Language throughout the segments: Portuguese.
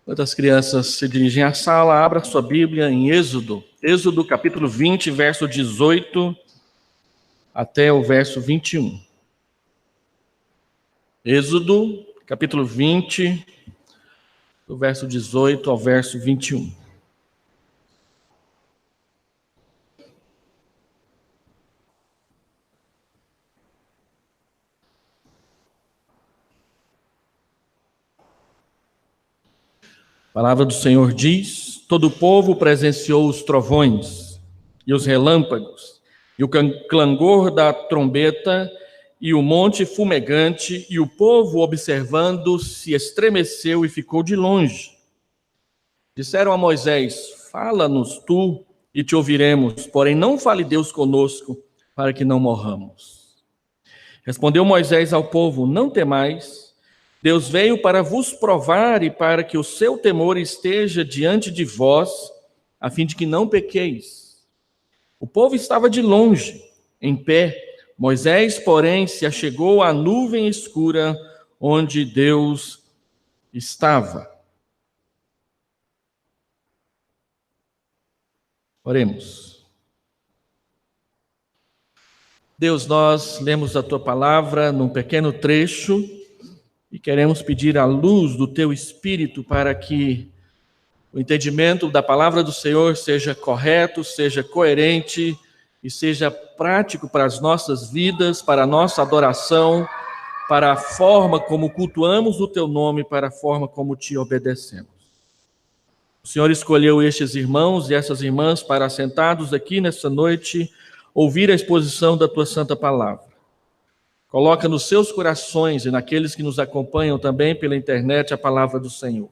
Enquanto as crianças se dirigem à sala, abra sua Bíblia em Êxodo. Êxodo capítulo 20, verso 18 até o verso 21. Êxodo capítulo 20, do verso 18 ao verso 21. A palavra do Senhor diz: todo o povo presenciou os trovões e os relâmpagos, e o clangor da trombeta, e o monte fumegante, e o povo, observando, se estremeceu e ficou de longe. Disseram a Moisés: fala-nos tu, e te ouviremos, porém não fale Deus conosco, para que não morramos. Respondeu Moisés ao povo: não temais, Deus veio para vos provar e para que o seu temor esteja diante de vós, a fim de que não pequeis. O povo estava de longe, em pé. Moisés, porém, se achegou à nuvem escura onde Deus estava. Oremos. Deus, nós lemos a tua palavra num pequeno trecho e queremos pedir a luz do teu Espírito para que o entendimento da palavra do Senhor seja correto, seja coerente e seja prático para as nossas vidas, para a nossa adoração, para a forma como cultuamos o teu nome, para a forma como te obedecemos. O Senhor escolheu estes irmãos e essas irmãs para, sentados aqui nesta noite, ouvir a exposição da tua santa palavra. Coloca nos seus corações e naqueles que nos acompanham também pela internet a palavra do Senhor,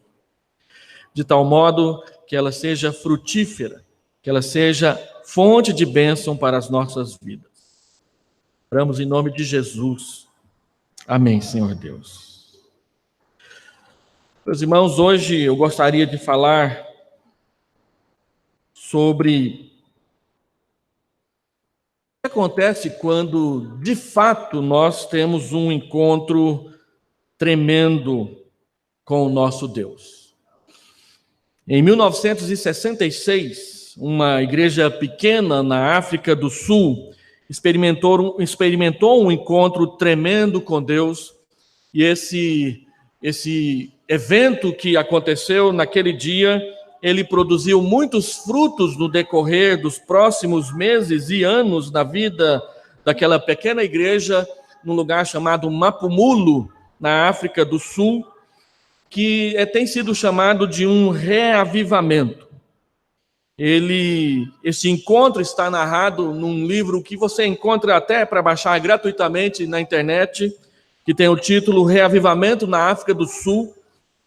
de tal modo que ela seja frutífera, que ela seja fonte de bênção para as nossas vidas. Oramos em nome de Jesus. Amém, Senhor Deus. Meus irmãos, hoje eu gostaria de falar sobre o que acontece quando, de fato, nós temos um encontro tremendo com o nosso Deus. Em 1966, uma igreja pequena na África do Sul experimentou um encontro tremendo com Deus, e esse evento que aconteceu naquele dia, ele produziu muitos frutos no decorrer dos próximos meses e anos na vida daquela pequena igreja, num lugar chamado Mapumulo, na África do Sul, que tem sido chamado de um reavivamento. Esse encontro está narrado num livro que você encontra até para baixar gratuitamente na internet, que tem o título Reavivamento na África do Sul.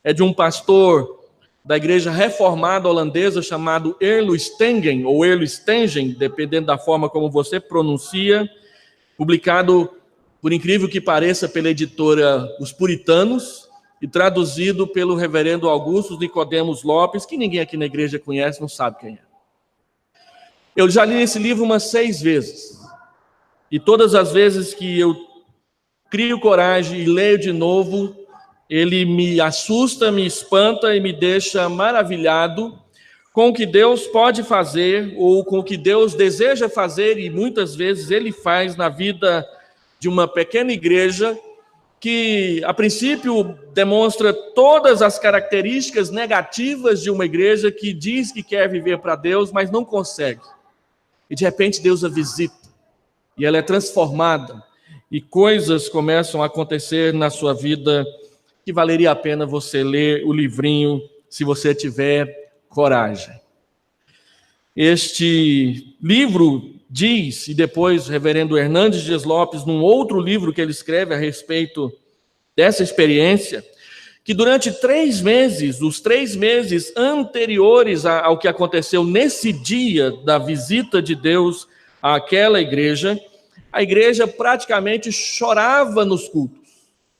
É de um pastor da igreja reformada holandesa chamado Erlo Stengen, ou Erlo Stengen, dependendo da forma como você pronuncia, publicado, por incrível que pareça, pela editora Os Puritanos, e traduzido pelo reverendo Augusto Nicodemos Lopes, que ninguém aqui na igreja conhece, não sabe quem é. Eu já li esse livro umas 6 vezes, e todas as vezes que eu crio coragem e leio de novo, ele me assusta, me espanta e me deixa maravilhado com o que Deus pode fazer, ou com o que Deus deseja fazer, e muitas vezes ele faz na vida de uma pequena igreja que, a princípio, demonstra todas as características negativas de uma igreja que diz que quer viver para Deus, mas não consegue. E de repente Deus a visita, e ela é transformada, e coisas começam a acontecer na sua vida que valeria a pena você ler o livrinho, se você tiver coragem. Este livro diz, e depois o reverendo Hernandes Dias Lopes, num outro livro que ele escreve a respeito dessa experiência, que durante 3 meses, os 3 meses anteriores ao que aconteceu nesse dia da visita de Deus àquela igreja, a igreja praticamente chorava nos cultos,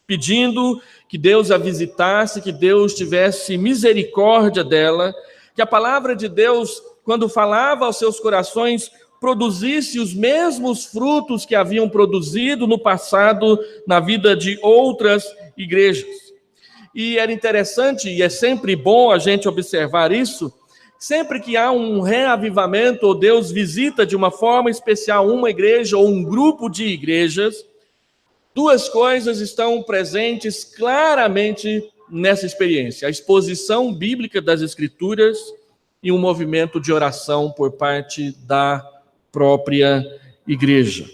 pedindo que Deus a visitasse, que Deus tivesse misericórdia dela, que a palavra de Deus, quando falava aos seus corações, produzisse os mesmos frutos que haviam produzido no passado na vida de outras igrejas. E era interessante, e é sempre bom a gente observar isso, sempre que há um reavivamento, ou Deus visita de uma forma especial uma igreja ou um grupo de igrejas, duas coisas estão presentes claramente nessa experiência: a exposição bíblica das Escrituras e um movimento de oração por parte da própria igreja.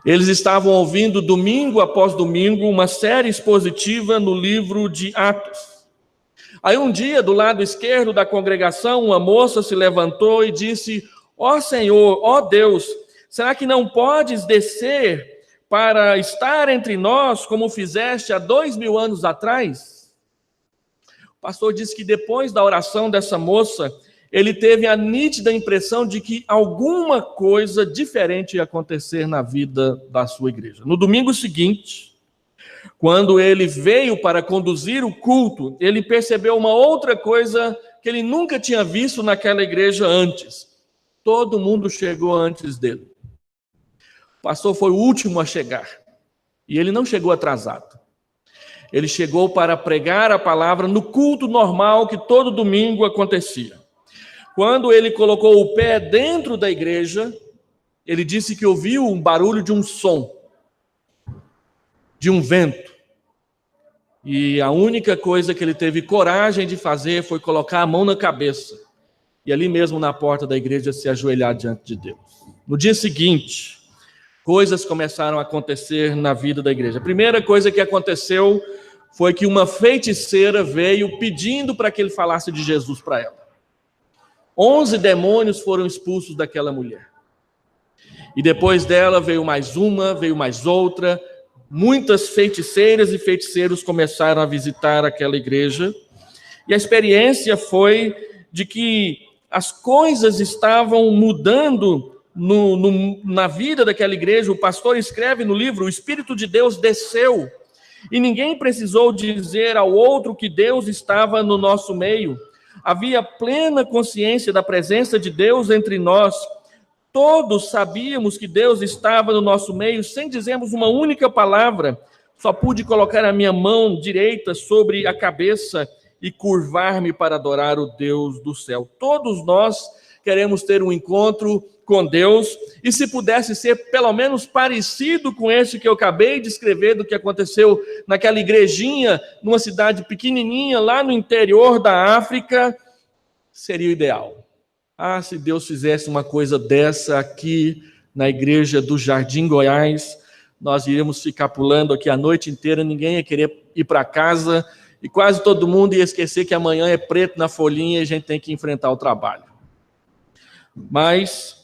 Eles estavam ouvindo domingo após domingo uma série expositiva no livro de Atos. Aí um dia, do lado esquerdo da congregação, uma moça se levantou e disse: ó Senhor, ó Deus, será que não podes descer para estar entre nós como fizeste há 2000 anos atrás? O pastor disse que depois da oração dessa moça, ele teve a nítida impressão de que alguma coisa diferente ia acontecer na vida da sua igreja. No domingo seguinte, quando ele veio para conduzir o culto, ele percebeu uma outra coisa que ele nunca tinha visto naquela igreja antes. Todo mundo chegou antes dele. O pastor foi o último a chegar. E ele não chegou atrasado. Ele chegou para pregar a palavra no culto normal que todo domingo acontecia. Quando ele colocou o pé dentro da igreja, ele disse que ouviu um barulho de um som, de um vento. E a única coisa que ele teve coragem de fazer foi colocar a mão na cabeça. E ali mesmo na porta da igreja se ajoelhar diante de Deus. No dia seguinte, coisas começaram a acontecer na vida da igreja. A primeira coisa que aconteceu foi que uma feiticeira veio pedindo para que ele falasse de Jesus para ela. 11 demônios foram expulsos daquela mulher. E depois dela veio mais uma, veio mais outra. Muitas feiticeiras e feiticeiros começaram a visitar aquela igreja. E a experiência foi de que as coisas estavam mudando na vida daquela igreja. O pastor escreve no livro: o Espírito de Deus desceu. E ninguém precisou dizer ao outro que Deus estava no nosso meio. Havia plena consciência da presença de Deus entre nós. Todos sabíamos que Deus estava no nosso meio, sem dizermos uma única palavra. Só pude colocar a minha mão direita sobre a cabeça e curvar-me para adorar o Deus do céu. Todos nós queremos ter um encontro com Deus, e se pudesse ser pelo menos parecido com esse que eu acabei de escrever, do que aconteceu naquela igrejinha, numa cidade pequenininha, lá no interior da África, seria o ideal. Ah, se Deus fizesse uma coisa dessa aqui na igreja do Jardim Goiás, nós iríamos ficar pulando aqui a noite inteira, ninguém ia querer ir para casa, e quase todo mundo ia esquecer que amanhã é preto na folhinha e a gente tem que enfrentar o trabalho. Mas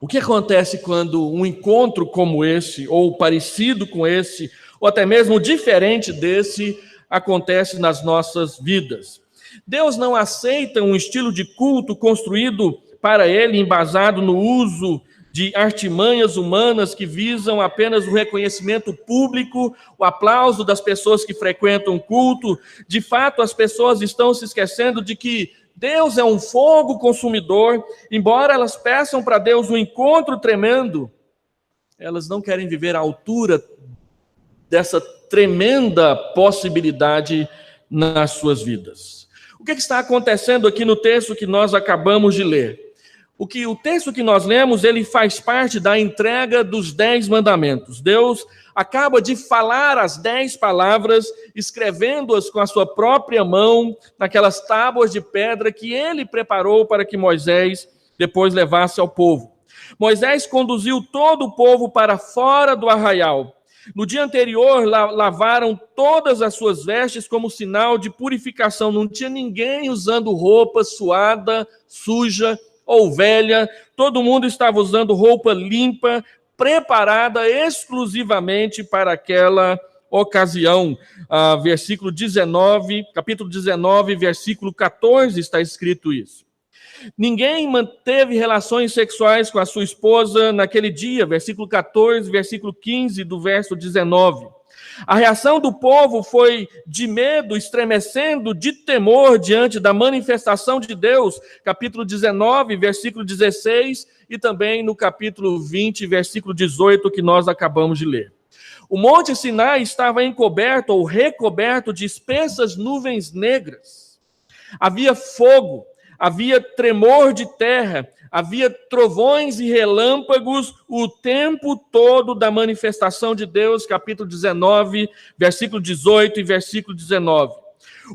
o que acontece quando um encontro como esse, ou parecido com esse, ou até mesmo diferente desse, acontece nas nossas vidas? Deus não aceita um estilo de culto construído para ele, embasado no uso de artimanhas humanas que visam apenas o reconhecimento público, o aplauso das pessoas que frequentam o culto. De fato, as pessoas estão se esquecendo de que Deus é um fogo consumidor. Embora elas peçam para Deus um encontro tremendo, elas não querem viver à altura dessa tremenda possibilidade nas suas vidas. O que está acontecendo aqui no texto que nós acabamos de ler? O texto que nós lemos, ele faz parte da entrega dos 10 mandamentos. Deus acaba de falar as 10 palavras, escrevendo-as com a sua própria mão, naquelas tábuas de pedra que ele preparou para que Moisés depois levasse ao povo. Moisés conduziu todo o povo para fora do arraial. No dia anterior, lavaram todas as suas vestes como sinal de purificação. Não tinha ninguém usando roupa suada, suja ou velha. Todo mundo estava usando roupa limpa, preparada exclusivamente para aquela ocasião. Versículo 19, capítulo 19, versículo 14, está escrito isso. Ninguém manteve relações sexuais com a sua esposa naquele dia, versículo 14, versículo 15 do verso 19. A reação do povo foi de medo, estremecendo, de temor diante da manifestação de Deus, capítulo 19, versículo 16, e também no capítulo 20, versículo 18, que nós acabamos de ler. O Monte Sinai estava encoberto ou recoberto de espessas nuvens negras. Havia fogo, havia tremor de terra, havia trovões e relâmpagos o tempo todo da manifestação de Deus, capítulo 19, versículo 18 e versículo 19.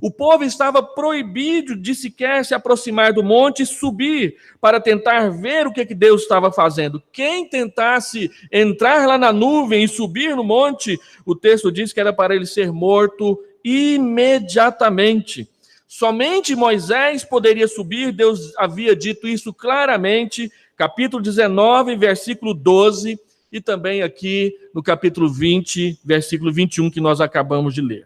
O povo estava proibido de sequer se aproximar do monte e subir para tentar ver o que Deus estava fazendo. Quem tentasse entrar lá na nuvem e subir no monte, o texto diz que era para ele ser morto imediatamente. Somente Moisés poderia subir, Deus havia dito isso claramente, capítulo 19, versículo 12, e também aqui no capítulo 20, versículo 21, que nós acabamos de ler.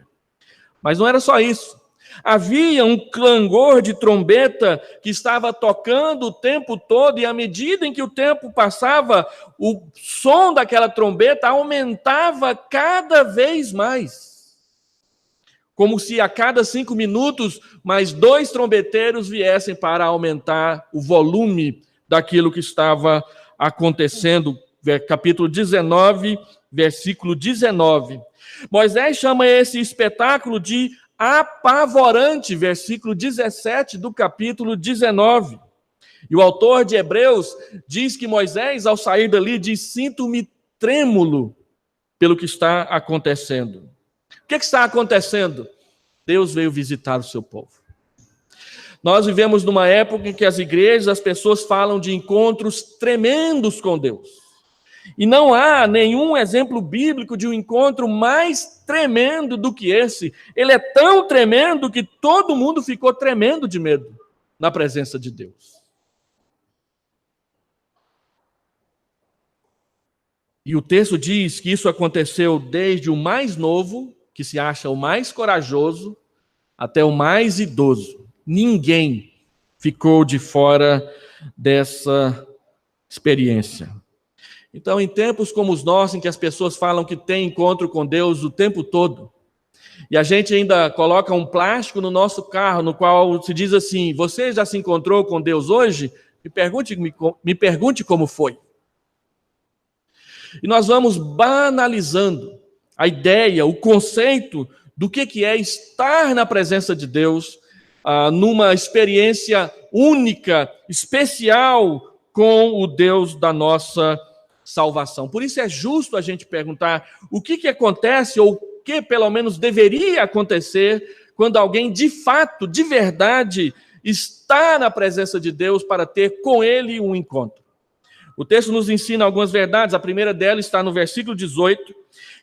Mas não era só isso. Havia um clangor de trombeta que estava tocando o tempo todo, e à medida em que o tempo passava, o som daquela trombeta aumentava cada vez mais. Como se a cada 5 minutos, mais 2 trombeteiros viessem para aumentar o volume daquilo que estava acontecendo. Capítulo 19, versículo 19. Moisés chama esse espetáculo de apavorante, versículo 17 do capítulo 19. E o autor de Hebreus diz que Moisés, ao sair dali, diz: sinto-me trêmulo pelo que está acontecendo. O que está acontecendo? Deus veio visitar o seu povo. Nós vivemos numa época em que as igrejas, as pessoas falam de encontros tremendos com Deus. E não há nenhum exemplo bíblico de um encontro mais tremendo do que esse. Ele é tão tremendo que todo mundo ficou tremendo de medo na presença de Deus. E o texto diz que isso aconteceu desde o mais novo, que se acha o mais corajoso, até o mais idoso. Ninguém ficou de fora dessa experiência. Então, em tempos como os nossos, em que as pessoas falam que tem encontro com Deus o tempo todo, e a gente ainda coloca um plástico no nosso carro, no qual se diz assim: você já se encontrou com Deus hoje? Me pergunte como foi. E nós vamos banalizando a ideia, o conceito do que é estar na presença de Deus, numa experiência única, especial com o Deus da nossa salvação. Por isso é justo a gente perguntar o que acontece, ou o que pelo menos deveria acontecer, quando alguém de fato, de verdade, está na presença de Deus para ter com Ele um encontro. O texto nos ensina algumas verdades. A primeira delas está no versículo 18.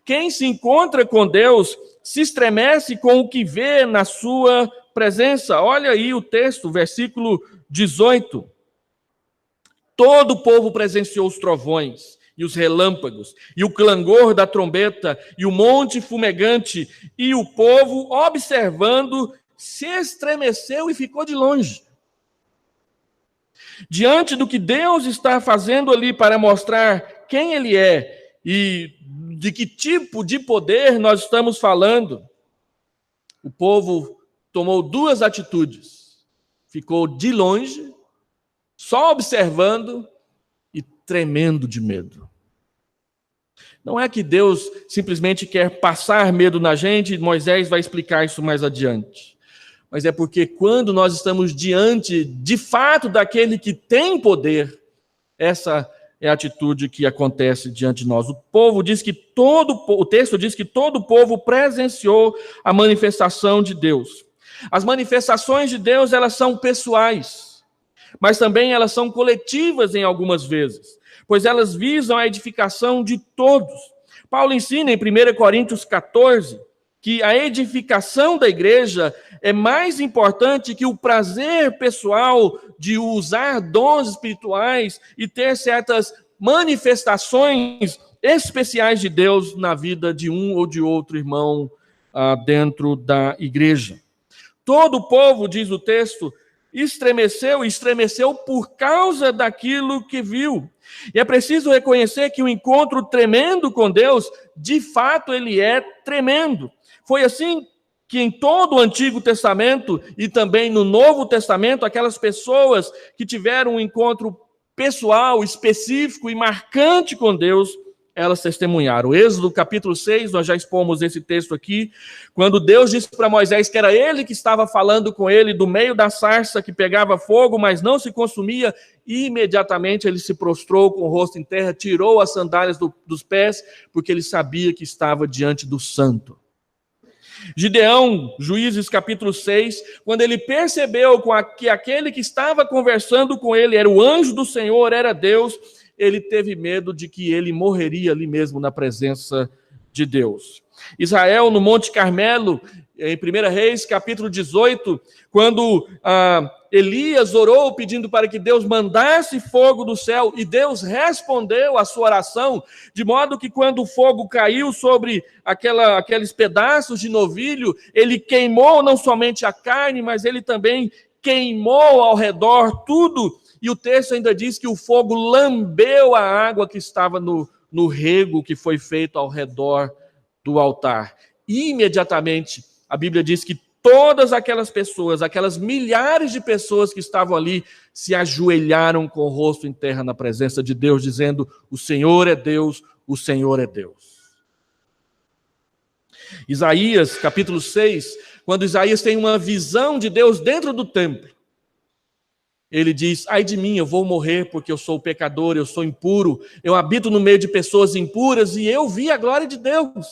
Quem se encontra com Deus se estremece com o que vê na sua presença. Olha aí o texto, versículo 18. Todo o povo presenciou os trovões e os relâmpagos, e o clangor da trombeta, e o monte fumegante, e o povo, observando, se estremeceu e ficou de longe. Diante do que Deus está fazendo ali para mostrar quem Ele é e de que tipo de poder nós estamos falando, o povo tomou 2 atitudes. Ficou de longe, só observando e tremendo de medo. Não é que Deus simplesmente quer passar medo na gente, Moisés vai explicar isso mais adiante. Mas é porque quando nós estamos diante, de fato, daquele que tem poder, essa é a atitude que acontece diante de nós. O texto diz que todo o povo presenciou a manifestação de Deus. As manifestações de Deus, elas são pessoais, mas também elas são coletivas em algumas vezes, pois elas visam a edificação de todos. Paulo ensina em 1 Coríntios 14, que a edificação da igreja é mais importante que o prazer pessoal de usar dons espirituais e ter certas manifestações especiais de Deus na vida de um ou de outro irmão dentro da igreja. Todo o povo, diz o texto, estremeceu por causa daquilo que viu. E é preciso reconhecer que o encontro tremendo com Deus, de fato, ele é tremendo. Foi assim que em todo o Antigo Testamento e também no Novo Testamento, aquelas pessoas que tiveram um encontro pessoal, específico e marcante com Deus, elas testemunharam. Êxodo capítulo 6, nós já expomos esse texto aqui, quando Deus disse para Moisés que era ele que estava falando com ele do meio da sarça que pegava fogo, mas não se consumia, e imediatamente ele se prostrou com o rosto em terra, tirou as sandálias dos pés, porque ele sabia que estava diante do Santo. Gideão, Juízes capítulo 6, quando ele percebeu que aquele que estava conversando com ele era o anjo do Senhor, era Deus, ele teve medo de que ele morreria ali mesmo na presença de Deus. Israel, no Monte Carmelo, em 1 Reis capítulo 18, quando Elias orou pedindo para que Deus mandasse fogo do céu, e Deus respondeu a sua oração, de modo que quando o fogo caiu sobre aqueles pedaços de novilho, ele queimou não somente a carne, mas ele também queimou ao redor tudo, e o texto ainda diz que o fogo lambeu a água que estava no rego que foi feito ao redor do altar. E imediatamente, a Bíblia diz que todas aquelas pessoas, aquelas milhares de pessoas que estavam ali, se ajoelharam com o rosto em terra na presença de Deus, dizendo: o Senhor é Deus, o Senhor é Deus. Isaías, capítulo 6, quando Isaías tem uma visão de Deus dentro do templo, ele diz: ai de mim, eu vou morrer porque eu sou pecador, eu sou impuro, eu habito no meio de pessoas impuras e eu vi a glória de Deus.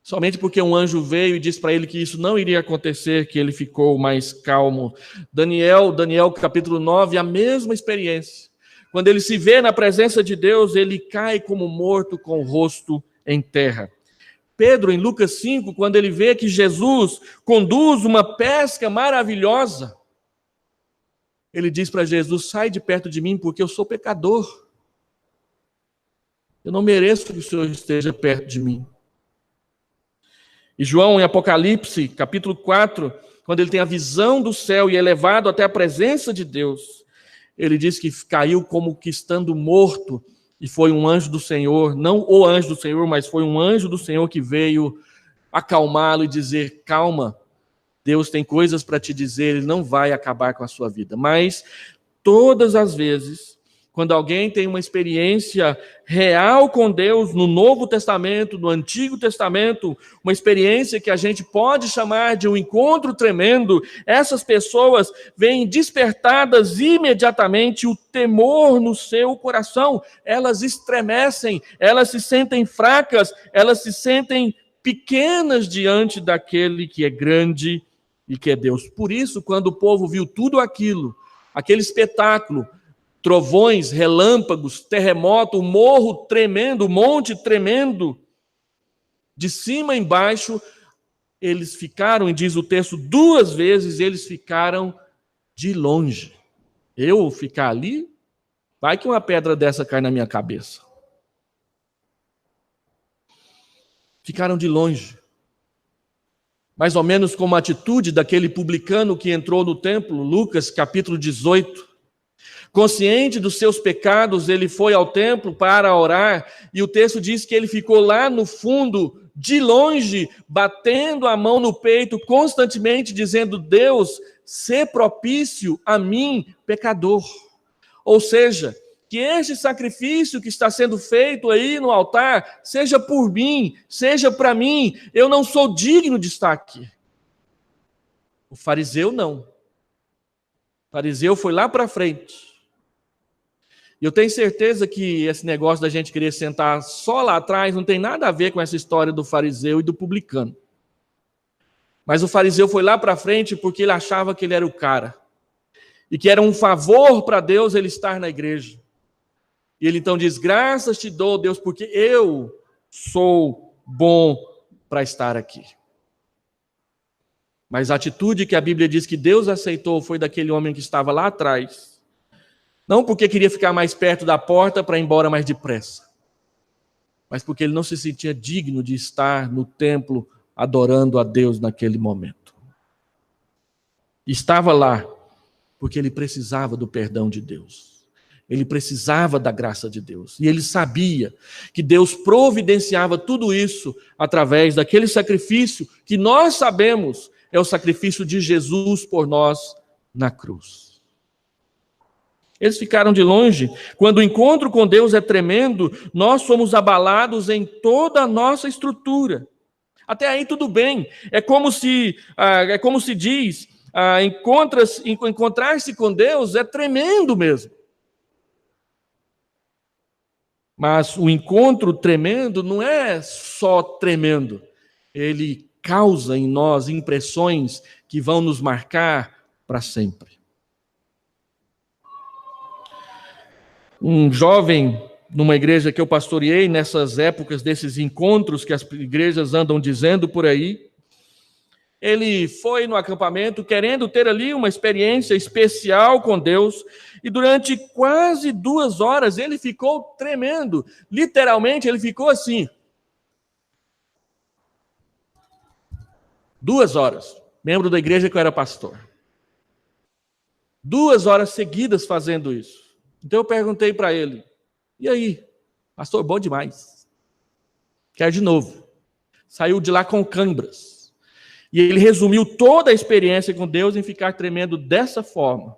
Somente porque um anjo veio e disse para ele que isso não iria acontecer, que ele ficou mais calmo. Daniel capítulo 9, a mesma experiência. Quando ele se vê na presença de Deus, ele cai como morto com o rosto em terra. Pedro, em Lucas 5, quando ele vê que Jesus conduz uma pesca maravilhosa, ele diz para Jesus: sai de perto de mim porque eu sou pecador. Eu não mereço que o Senhor esteja perto de mim. E João, em Apocalipse, capítulo 4, quando ele tem a visão do céu e é levado até a presença de Deus, ele diz que caiu como que estando morto, e foi um anjo do Senhor, não o anjo do Senhor, mas foi um anjo do Senhor que veio acalmá-lo e dizer: calma, Deus tem coisas para te dizer, Ele não vai acabar com a sua vida. Mas todas as vezes, quando alguém tem uma experiência real com Deus no Novo Testamento, no Antigo Testamento, uma experiência que a gente pode chamar de um encontro tremendo, essas pessoas vêm despertadas imediatamente o temor no seu coração. Elas estremecem, elas se sentem fracas, elas se sentem pequenas diante daquele que é grande e que é Deus. Por isso, quando o povo viu tudo aquilo, aquele espetáculo, trovões, relâmpagos, terremoto, o morro tremendo, o monte tremendo, de cima a embaixo, eles ficaram, e diz o texto, 2 vezes eles ficaram de longe. Eu ficar ali, vai que uma pedra dessa cai na minha cabeça. Ficaram de longe. Mais ou menos como a atitude daquele publicano que entrou no templo, Lucas capítulo 18. Consciente dos seus pecados, ele foi ao templo para orar, e o texto diz que ele ficou lá no fundo, de longe, batendo a mão no peito, constantemente dizendo: Deus, sê propício a mim, pecador. Ou seja, que este sacrifício que está sendo feito aí no altar, seja por mim, seja para mim, eu não sou digno de estar aqui. O fariseu não. O fariseu foi lá para frente. E eu tenho certeza que esse negócio da gente querer sentar só lá atrás não tem nada a ver com essa história do fariseu e do publicano. Mas o fariseu foi lá para frente porque ele achava que ele era o cara. E que era um favor para Deus ele estar na igreja. E ele então diz: graças te dou, Deus, porque eu sou bom para estar aqui. Mas a atitude que a Bíblia diz que Deus aceitou foi daquele homem que estava lá atrás. Não porque queria ficar mais perto da porta para ir embora mais depressa, mas porque ele não se sentia digno de estar no templo adorando a Deus naquele momento. Estava lá porque ele precisava do perdão de Deus. Ele precisava da graça de Deus. E ele sabia que Deus providenciava tudo isso através daquele sacrifício que nós sabemos é o sacrifício de Jesus por nós na cruz. Eles ficaram de longe. Quando o encontro com Deus é tremendo, nós somos abalados em toda a nossa estrutura. Até aí tudo bem. É como se diz, encontrar-se com Deus é tremendo mesmo. Mas o encontro tremendo não é só tremendo. Ele causa em nós impressões que vão nos marcar para sempre. Um jovem numa igreja que eu pastoreei, nessas épocas desses encontros que as igrejas andam dizendo por aí, ele foi no acampamento querendo ter ali uma experiência especial com Deus, e durante quase 2 horas ele ficou tremendo. Literalmente ele ficou assim. 2 horas. Membro da igreja que eu era pastor. 2 horas seguidas fazendo isso. Então eu perguntei para ele, e aí? Pastor, bom demais. Quer de novo. Saiu de lá com câimbras. E ele resumiu toda a experiência com Deus em ficar tremendo dessa forma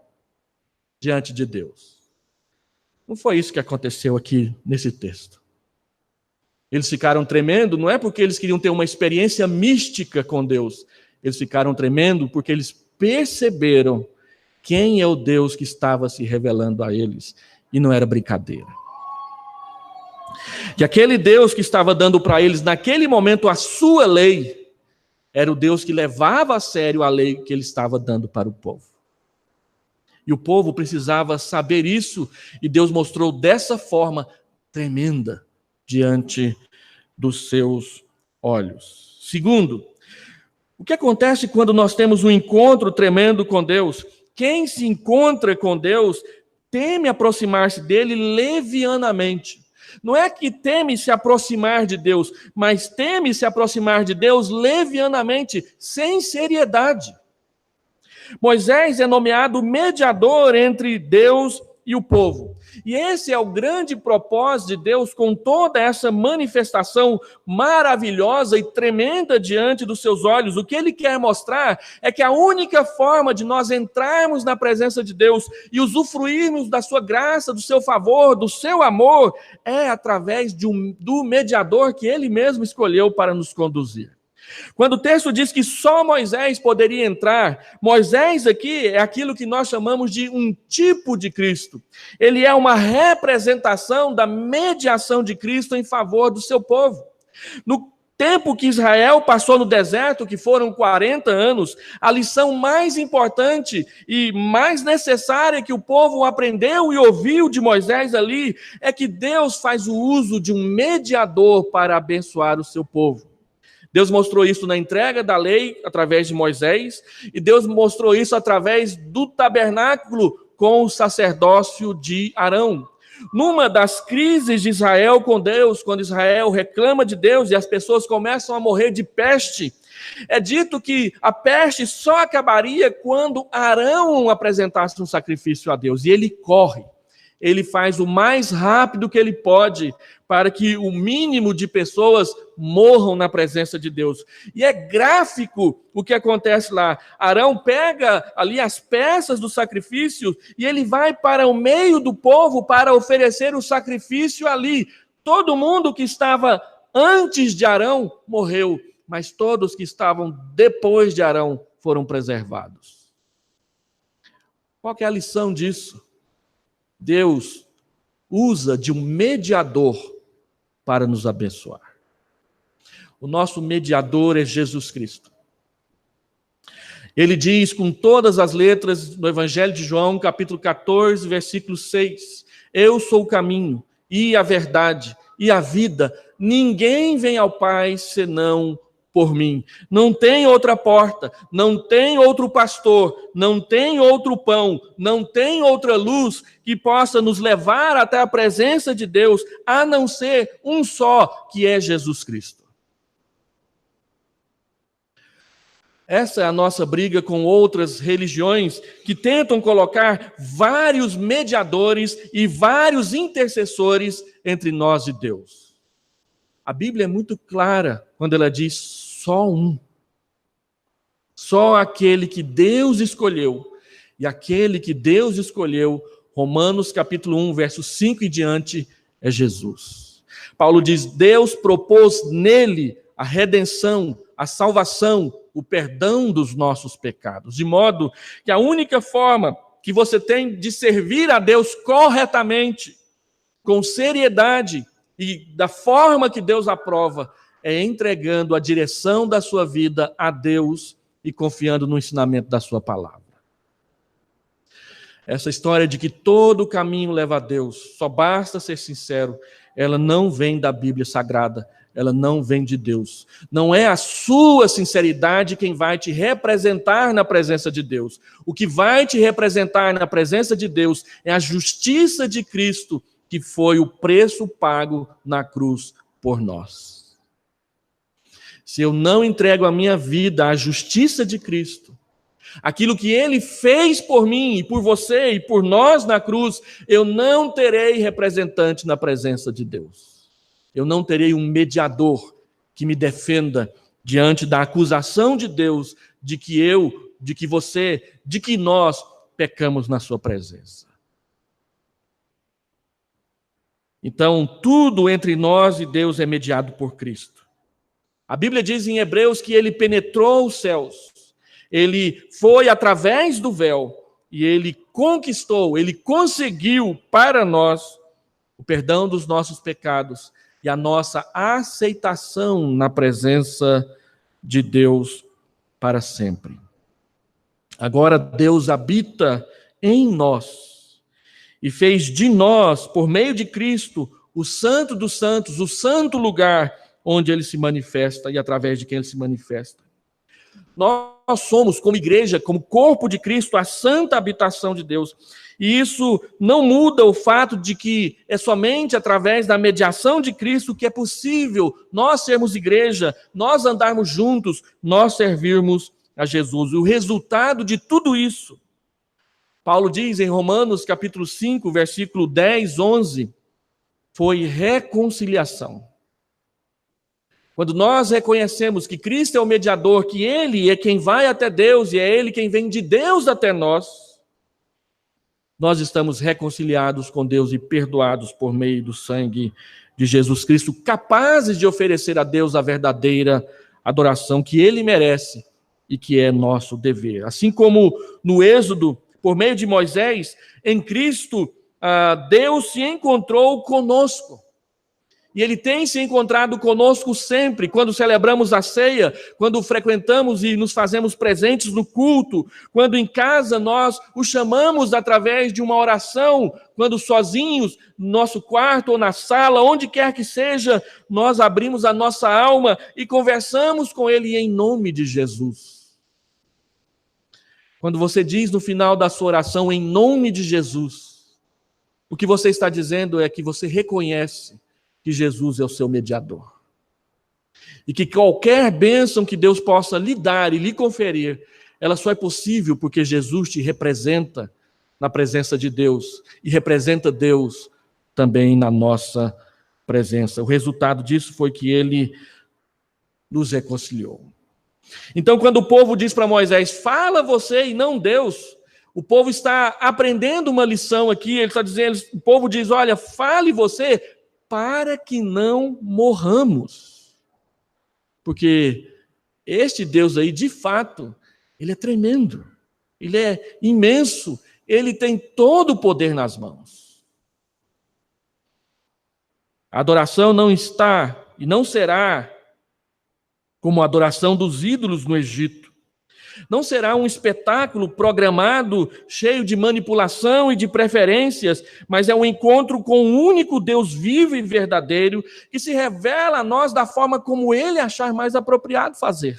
diante de Deus. Não foi isso que aconteceu aqui nesse texto. Eles ficaram tremendo, não é porque eles queriam ter uma experiência mística com Deus. Eles ficaram tremendo porque eles perceberam quem é o Deus que estava se revelando a eles. E não era brincadeira. E aquele Deus que estava dando para eles, naquele momento, a sua lei, era o Deus que levava a sério a lei que ele estava dando para o povo. E o povo precisava saber isso, e Deus mostrou dessa forma tremenda diante dos seus olhos. Segundo, o que acontece quando nós temos um encontro tremendo com Deus? Quem se encontra com Deus teme aproximar-se dele levianamente. Não é que teme se aproximar de Deus, mas teme se aproximar de Deus levianamente, sem seriedade. Moisés é nomeado mediador entre Deus e o povo. E esse é o grande propósito de Deus com toda essa manifestação maravilhosa e tremenda diante dos seus olhos. O que ele quer mostrar é que a única forma de nós entrarmos na presença de Deus e usufruirmos da sua graça, do seu favor, do seu amor, é através do mediador que ele mesmo escolheu para nos conduzir. Quando o texto diz que só Moisés poderia entrar, Moisés aqui é aquilo que nós chamamos de um tipo de Cristo. Ele é uma representação da mediação de Cristo em favor do seu povo. No tempo que Israel passou no deserto, que foram 40 anos, a lição mais importante e mais necessária que o povo aprendeu e ouviu de Moisés ali é que Deus faz o uso de um mediador para abençoar o seu povo. Deus mostrou isso na entrega da lei através de Moisés, e Deus mostrou isso através do tabernáculo com o sacerdócio de Arão. Numa das crises de Israel com Deus, quando Israel reclama de Deus e as pessoas começam a morrer de peste, é dito que a peste só acabaria quando Arão apresentasse um sacrifício a Deus, e ele corre. Ele faz o mais rápido que ele pode para que o mínimo de pessoas morram na presença de Deus. E é gráfico o que acontece lá. Arão pega ali as peças do sacrifício e ele vai para o meio do povo para oferecer o sacrifício ali. Todo mundo que estava antes de Arão morreu, mas todos que estavam depois de Arão foram preservados. Qual que é a lição disso? Deus usa de um mediador para nos abençoar. O nosso mediador é Jesus Cristo. Ele diz com todas as letras no Evangelho de João, capítulo 14, versículo 6, eu sou o caminho e a verdade e a vida. Ninguém vem ao Pai senão por mim. Não tem outra porta, não tem outro pastor, não tem outro pão, não tem outra luz que possa nos levar até a presença de Deus, a não ser um só, que é Jesus Cristo. Essa é a nossa briga com outras religiões que tentam colocar vários mediadores e vários intercessores entre nós e Deus. A Bíblia é muito clara quando ela diz só um. Só aquele que Deus escolheu. E aquele que Deus escolheu Romanos capítulo 1, verso 5 e diante, é Jesus. Paulo diz: Deus propôs nele a redenção, a salvação, o perdão dos nossos pecados, de modo que a única forma que você tem de servir a Deus corretamente, com seriedade e da forma que Deus aprova, é entregando a direção da sua vida a Deus e confiando no ensinamento da sua palavra. Essa história de que todo caminho leva a Deus, só basta ser sincero, ela não vem da Bíblia Sagrada, ela não vem de Deus. Não é a sua sinceridade quem vai te representar na presença de Deus. O que vai te representar na presença de Deus é a justiça de Cristo, que foi o preço pago na cruz por nós. Se eu não entrego a minha vida à justiça de Cristo, aquilo que Ele fez por mim e por você e por nós na cruz, eu não terei representante na presença de Deus. Eu não terei um mediador que me defenda diante da acusação de Deus de que eu, de que você, de que nós pecamos na sua presença. Então, tudo entre nós e Deus é mediado por Cristo. A Bíblia diz em Hebreus que Ele penetrou os céus. Ele foi através do véu e Ele conquistou, Ele conseguiu para nós o perdão dos nossos pecados e a nossa aceitação na presença de Deus para sempre. Agora Deus habita em nós e fez de nós, por meio de Cristo, o Santo dos Santos, o santo lugar onde Ele se manifesta e através de quem Ele se manifesta. Nós somos, como igreja, como corpo de Cristo, a santa habitação de Deus. E isso não muda o fato de que é somente através da mediação de Cristo que é possível nós sermos igreja, nós andarmos juntos, nós servirmos a Jesus. E o resultado de tudo isso, Paulo diz em Romanos capítulo 5, versículo 10, 11, foi reconciliação. Quando nós reconhecemos que Cristo é o mediador, que Ele é quem vai até Deus e é Ele quem vem de Deus até nós, nós estamos reconciliados com Deus e perdoados por meio do sangue de Jesus Cristo, capazes de oferecer a Deus a verdadeira adoração que Ele merece e que é nosso dever. Assim como no Êxodo, por meio de Moisés, em Cristo, Deus se encontrou conosco. E Ele tem se encontrado conosco sempre, quando celebramos a ceia, quando frequentamos e nos fazemos presentes no culto, quando em casa nós o chamamos através de uma oração, quando sozinhos, no nosso quarto ou na sala, onde quer que seja, nós abrimos a nossa alma e conversamos com Ele em nome de Jesus. Quando você diz no final da sua oração, em nome de Jesus, o que você está dizendo é que você reconhece que Jesus é o seu mediador. E que qualquer bênção que Deus possa lhe dar e lhe conferir, ela só é possível porque Jesus te representa na presença de Deus e representa Deus também na nossa presença. O resultado disso foi que Ele nos reconciliou. Então, quando o povo diz para Moisés, fala você e não Deus, o povo está aprendendo uma lição aqui. Ele está dizendo, o povo diz, olha, fale você para que não morramos. Porque este Deus aí, de fato, Ele é tremendo, Ele é imenso, Ele tem todo o poder nas mãos. A adoração não está e não será como a adoração dos ídolos no Egito. Não será um espetáculo programado, cheio de manipulação e de preferências, mas é um encontro com o único Deus vivo e verdadeiro, que se revela a nós da forma como Ele achar mais apropriado fazer.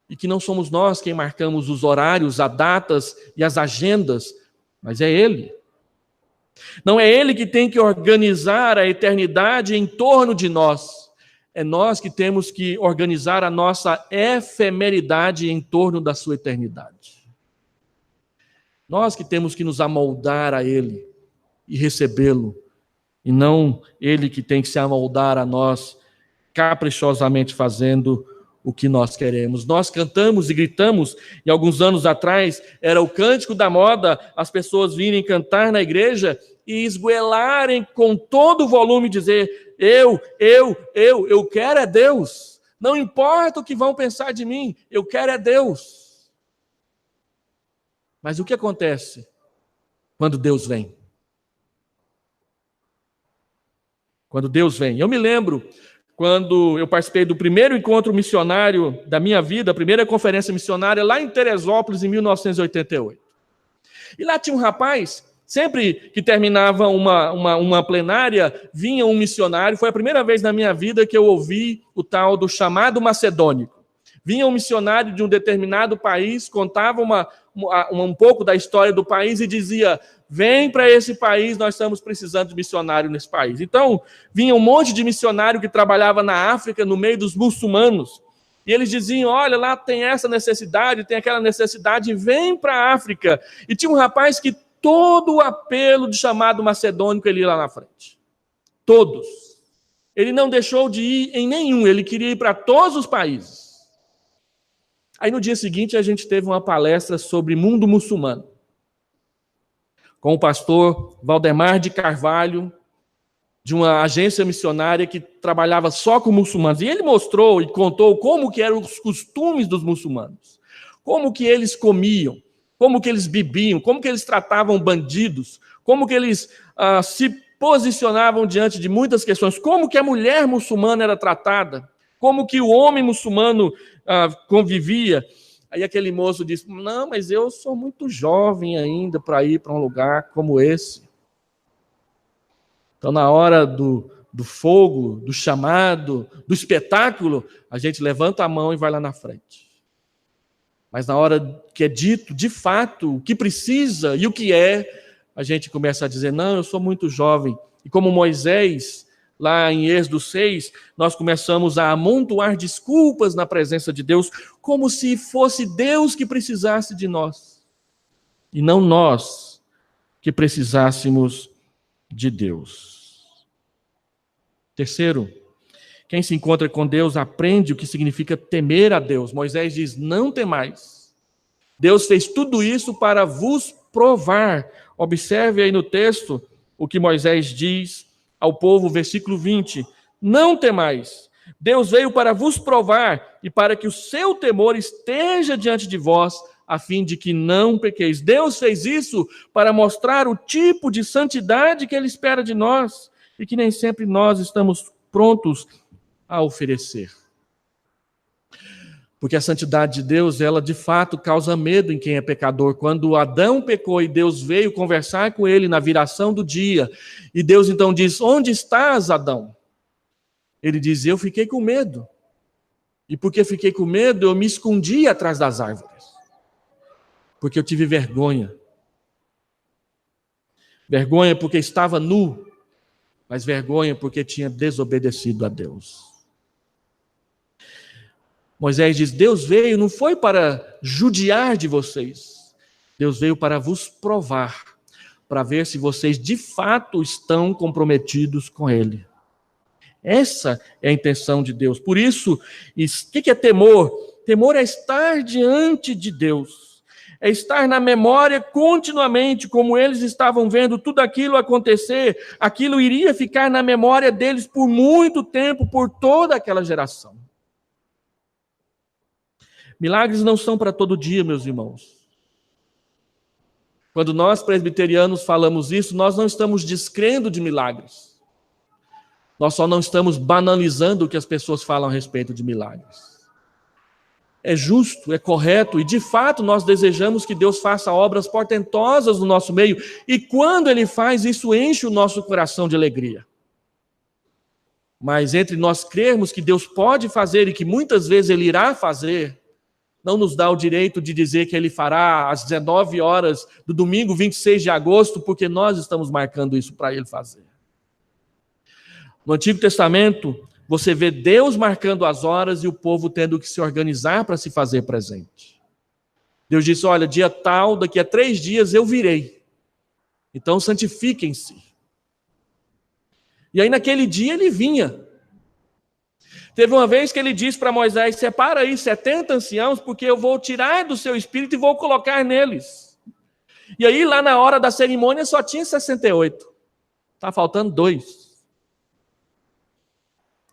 E que não somos nós quem marcamos os horários, as datas e as agendas, mas é Ele. Não é Ele que tem que organizar a eternidade em torno de nós. É nós que temos que organizar a nossa efemeridade em torno da sua eternidade. Nós que temos que nos amoldar a Ele e recebê-lo, e não Ele que tem que se amoldar a nós, caprichosamente fazendo o que nós queremos. Nós cantamos e gritamos, e alguns anos atrás era o cântico da moda, as pessoas virem cantar na igreja e esgoelarem com todo o volume, dizer: eu quero é Deus. Não importa o que vão pensar de mim, eu quero é Deus. Mas o que acontece quando Deus vem? Quando Deus vem. Eu me lembro quando eu participei do primeiro encontro missionário da minha vida, a primeira conferência missionária lá em Teresópolis, em 1988. E lá tinha um rapaz, sempre que terminava uma plenária, vinha um missionário. Foi a primeira vez na minha vida que eu ouvi o tal do chamado macedônico. Vinha um missionário de um determinado país, contava um pouco da história do país e dizia: vem para esse país, nós estamos precisando de missionário nesse país. Então, vinha um monte de missionário que trabalhava na África, no meio dos muçulmanos, e eles diziam: olha, lá tem essa necessidade, tem aquela necessidade, vem para a África. E tinha um rapaz que todo o apelo de chamado macedônico ele ia lá na frente. Todos. Ele não deixou de ir em nenhum, ele queria ir para todos os países. Aí no dia seguinte a gente teve uma palestra sobre mundo muçulmano, com o pastor Valdemar de Carvalho, de uma agência missionária que trabalhava só com muçulmanos. E ele mostrou e contou como que eram os costumes dos muçulmanos, como que eles comiam, como que eles bebiam, como que eles tratavam bandidos, como que eles se posicionavam diante de muitas questões, como que a mulher muçulmana era tratada, como que o homem muçulmano convivia. Aí aquele moço disse: não, mas eu sou muito jovem ainda para ir para um lugar como esse. Então, na hora do fogo, do chamado, do espetáculo, a gente levanta a mão e vai lá na frente. Mas na hora que é dito, de fato, o que precisa e o que é, a gente começa a dizer: não, eu sou muito jovem. E como Moisés, lá em Êxodo 6, nós começamos a amontoar desculpas na presença de Deus, como se fosse Deus que precisasse de nós, e não nós que precisássemos de Deus. Terceiro, quem se encontra com Deus aprende o que significa temer a Deus. Moisés diz: não temais. Deus fez tudo isso para vos provar. Observe aí no texto o que Moisés diz ao povo, versículo 20: não temais, Deus veio para vos provar e para que o seu temor esteja diante de vós, a fim de que não pequeis. Deus fez isso para mostrar o tipo de santidade que Ele espera de nós e que nem sempre nós estamos prontos a oferecer. Porque a santidade de Deus, ela de fato causa medo em quem é pecador. Quando Adão pecou e Deus veio conversar com ele na viração do dia, e Deus então diz: onde estás, Adão? Ele diz: eu fiquei com medo. E porque fiquei com medo, eu me escondi atrás das árvores. Porque eu tive vergonha. Vergonha porque estava nu, mas vergonha porque tinha desobedecido a Deus. Moisés diz: Deus veio, não foi para judiar de vocês. Deus veio para vos provar, para ver se vocês de fato estão comprometidos com Ele. Essa é a intenção de Deus. Por isso, o que é temor? Temor é estar diante de Deus. É estar na memória continuamente, como eles estavam vendo tudo aquilo acontecer. Aquilo iria ficar na memória deles por muito tempo, por toda aquela geração. Milagres não são para todo dia, meus irmãos. Quando nós presbiterianos falamos isso, nós não estamos descrendo de milagres. Nós só não estamos banalizando o que as pessoas falam a respeito de milagres. É justo, é correto, e de fato nós desejamos que Deus faça obras portentosas no nosso meio, e quando Ele faz, isso enche o nosso coração de alegria. Mas entre nós crermos que Deus pode fazer e que muitas vezes Ele irá fazer, não nos dá o direito de dizer que Ele fará às 19 horas do domingo 26 de agosto, porque nós estamos marcando isso para Ele fazer. No Antigo Testamento, você vê Deus marcando as horas e o povo tendo que se organizar para se fazer presente. Deus disse: olha, dia tal, daqui a 3 dias eu virei. Então santifiquem-se. E aí naquele dia Ele vinha. Teve uma vez que ele disse para Moisés: separa aí 70 anciãos, porque eu vou tirar do seu espírito e vou colocar neles. E aí, lá na hora da cerimônia, só tinha 68. Está faltando 2.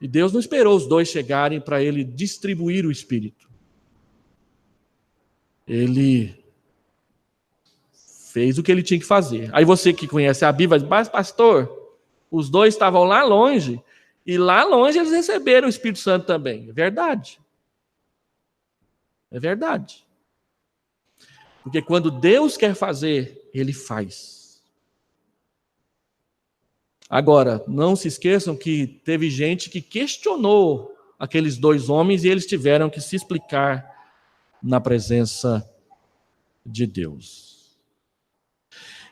E Deus não esperou os 2 chegarem para ele distribuir o espírito. Ele fez o que ele tinha que fazer. Aí você que conhece a Bíblia diz: mas pastor, os 2 estavam lá longe, e lá longe eles receberam o Espírito Santo também. É verdade. É verdade. Porque quando Deus quer fazer, Ele faz. Agora, não se esqueçam que teve gente que questionou aqueles 2 homens e eles tiveram que se explicar na presença de Deus.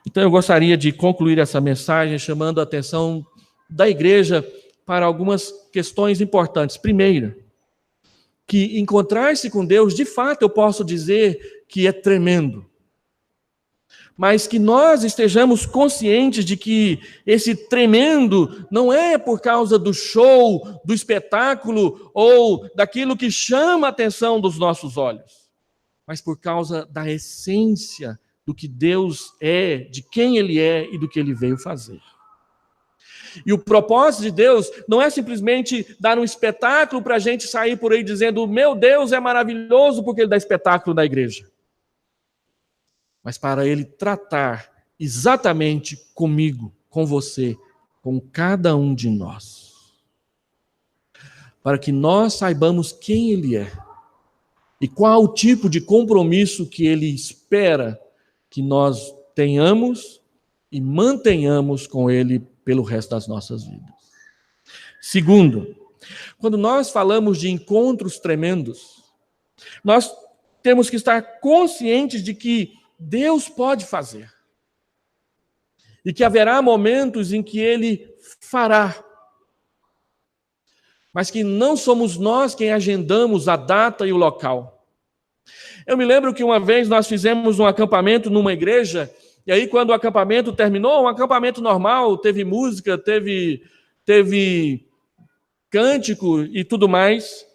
Então eu gostaria de concluir essa mensagem chamando a atenção da igreja para algumas questões importantes. Primeiro, que encontrar-se com Deus, de fato, eu posso dizer que é tremendo. Mas que nós estejamos conscientes de que esse tremendo não é por causa do show, do espetáculo ou daquilo que chama a atenção dos nossos olhos, mas por causa da essência do que Deus é, de quem Ele é e do que Ele veio fazer. E o propósito de Deus não é simplesmente dar um espetáculo para a gente sair por aí dizendo: meu Deus é maravilhoso porque Ele dá espetáculo na igreja. Mas para Ele tratar exatamente comigo, com você, com cada um de nós. Para que nós saibamos quem Ele é e qual o tipo de compromisso que Ele espera que nós tenhamos e mantenhamos com Ele pelo resto das nossas vidas. Segundo, quando nós falamos de encontros tremendos, nós temos que estar conscientes de que Deus pode fazer. E que haverá momentos em que Ele fará. Mas que não somos nós quem agendamos a data e o local. Eu me lembro que uma vez nós fizemos um acampamento numa igreja, e aí quando o acampamento terminou, um acampamento normal, teve música, teve cântico e tudo mais.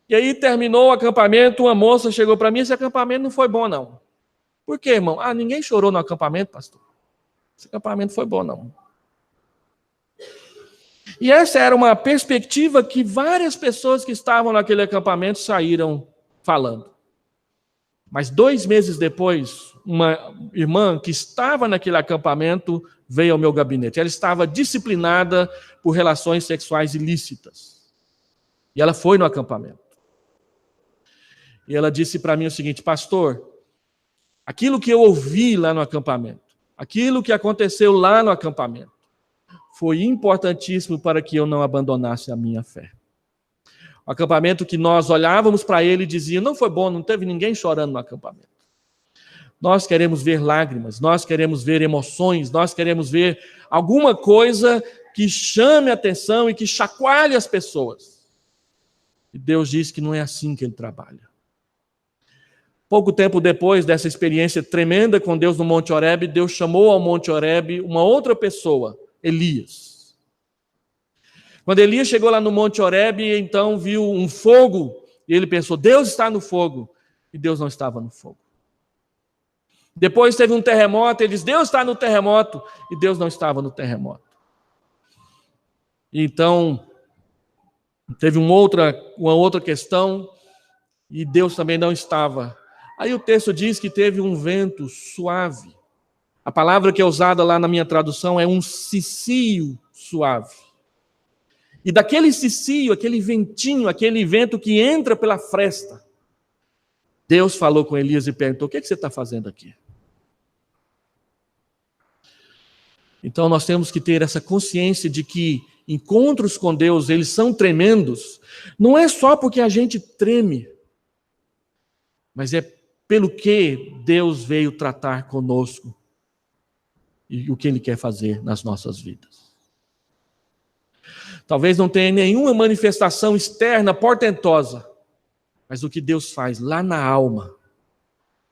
E aí terminou o acampamento, uma moça chegou para mim: esse acampamento não foi bom não. Por quê, irmão? Ninguém chorou no acampamento, pastor. Esse acampamento foi bom, não. E essa era uma perspectiva que várias pessoas que estavam naquele acampamento saíram falando. Mas 2 meses depois, uma irmã que estava naquele acampamento veio ao meu gabinete. Ela estava disciplinada por relações sexuais ilícitas. E ela foi no acampamento. E ela disse para mim o seguinte: pastor, aquilo que eu ouvi lá no acampamento, aquilo que aconteceu lá no acampamento, foi importantíssimo para que eu não abandonasse a minha fé. O acampamento que nós olhávamos para ele e dizíamos: não foi bom, não teve ninguém chorando no acampamento. Nós queremos ver lágrimas, nós queremos ver emoções, nós queremos ver alguma coisa que chame a atenção e que chacoalhe as pessoas. E Deus diz que não é assim que Ele trabalha. Pouco tempo depois dessa experiência tremenda com Deus no Monte Horebe, Deus chamou ao Monte Horebe uma outra pessoa, Elias. Quando Elias chegou lá no Monte Horebe, então viu um fogo, e ele pensou: Deus está no fogo, e Deus não estava no fogo. Depois teve um terremoto, ele disse: Deus está no terremoto, e Deus não estava no terremoto. Então, teve uma outra questão, e Deus também não estava. Aí o texto diz que teve um vento suave. A palavra que é usada lá na minha tradução é um cicio suave. E daquele cicio, aquele ventinho, aquele vento que entra pela fresta, Deus falou com Elias e perguntou: o que você está fazendo aqui? Então nós temos que ter essa consciência de que encontros com Deus, eles são tremendos, não é só porque a gente treme, mas é pelo que Deus veio tratar conosco e o que Ele quer fazer nas nossas vidas. Talvez não tenha nenhuma manifestação externa portentosa, mas o que Deus faz lá na alma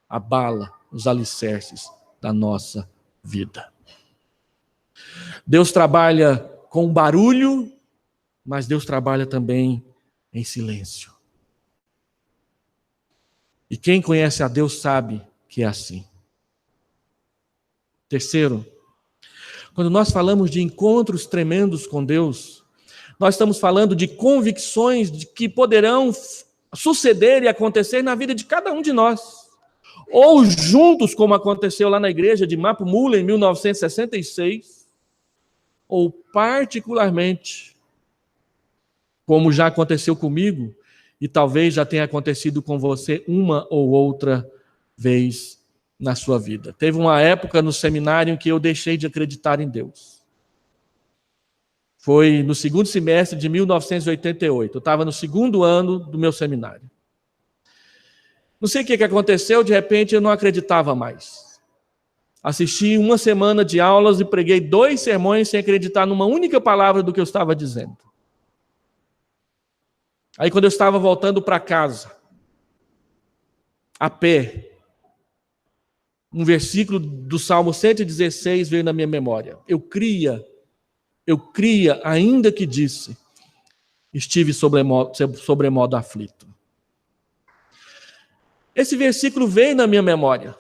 abala os alicerces da nossa vida. Deus trabalha com barulho, mas Deus trabalha também em silêncio. E quem conhece a Deus sabe que é assim. Terceiro, quando nós falamos de encontros tremendos com Deus, nós estamos falando de convicções de que poderão suceder e acontecer na vida de cada um de nós. Ou juntos, como aconteceu lá na igreja de Mapumula em 1966, ou particularmente, como já aconteceu comigo, e talvez já tenha acontecido com você uma ou outra vez na sua vida. Teve uma época no seminário em que eu deixei de acreditar em Deus. Foi no segundo semestre de 1988. Eu estava no segundo ano do meu seminário. Não sei o que aconteceu, de repente eu não acreditava mais. Assisti uma semana de aulas e preguei 2 sermões sem acreditar numa única palavra do que eu estava dizendo. Aí quando eu estava voltando para casa, a pé, um versículo do Salmo 116 veio na minha memória. Eu cria, ainda que disse, estive sobremodo aflito. Esse versículo veio na minha memória.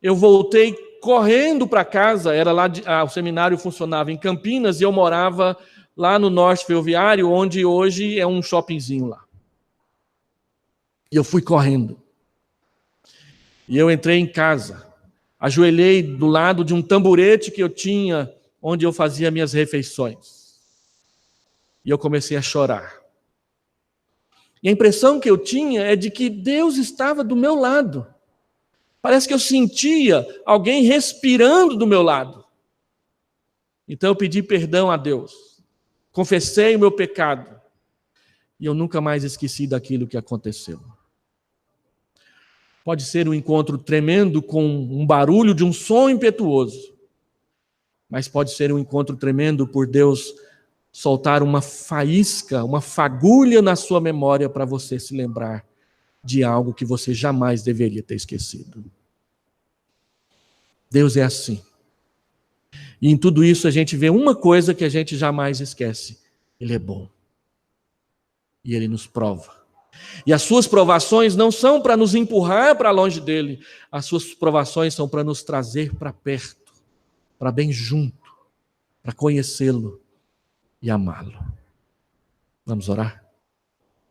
Eu voltei correndo para casa, era lá, o seminário funcionava em Campinas e eu morava lá no Norte Ferroviário, onde hoje é um shoppingzinho lá. E eu fui correndo. E eu entrei em casa, ajoelhei do lado de um tamborete que eu tinha, onde eu fazia minhas refeições. E eu comecei a chorar. E a impressão que eu tinha é de que Deus estava do meu lado. Parece que eu sentia alguém respirando do meu lado. Então eu pedi perdão a Deus. Confessei o meu pecado. E eu nunca mais esqueci daquilo que aconteceu. Pode ser um encontro tremendo com um barulho de um som impetuoso. Mas pode ser um encontro tremendo por Deus soltar uma faísca, uma fagulha na sua memória para você se lembrar de algo que você jamais deveria ter esquecido. Deus é assim. E em tudo isso a gente vê uma coisa que a gente jamais esquece. Ele é bom. E Ele nos prova. E as suas provações não são para nos empurrar para longe dele. As suas provações são para nos trazer para perto, para bem junto, para conhecê-lo e amá-lo. Vamos orar?